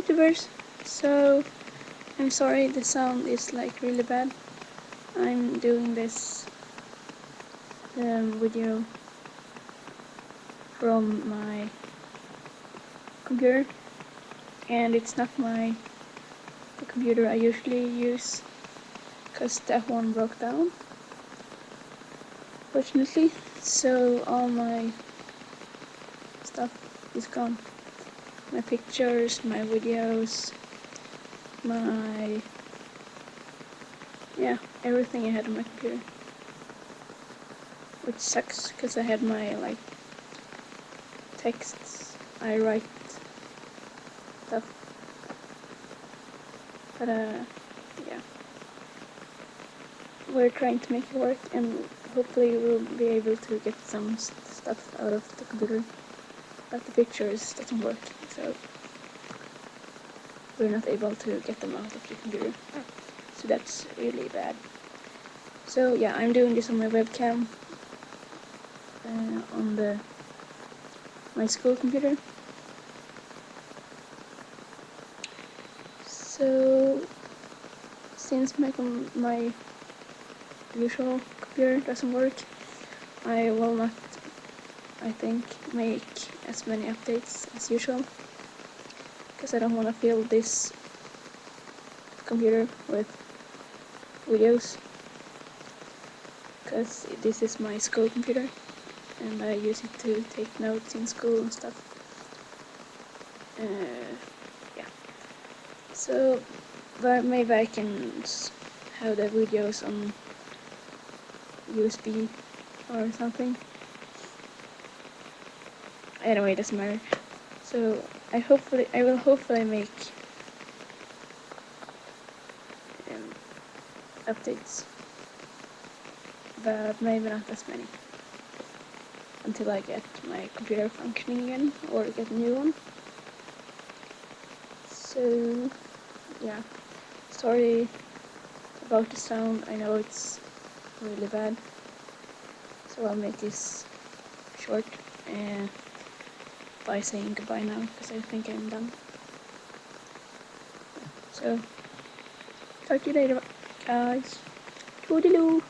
YouTubers. So I'm sorry the sound is like really bad. I'm doing this video from my computer, and it's not the computer I usually use, because that one broke down, fortunately. So all my stuff is gone. My pictures, my videos, everything I had on my computer. Which sucks, because I had my texts, I write stuff. But yeah. We're trying to make it work, and hopefully we'll be able to get some stuff out of the computer. But the pictures doesn't work, so we're not able to get them out of the computer. So that's really bad. So yeah, I'm doing this on my webcam on my school computer. So since my usual computer doesn't work, I will not, I think, make as many updates as usual, because I don't want to fill this computer with videos, because this is my school computer and I use it to take notes in school and stuff. Yeah. So, but maybe I can have the videos on USB or something. Anyway, it doesn't matter. So I will hopefully make updates, but maybe not as many, until I get my computer functioning again or get a new one. So yeah, sorry about the sound. I know it's really bad, so I'll make this short by saying goodbye now, because I think I'm done. So talk to you later, guys. Toodaloo.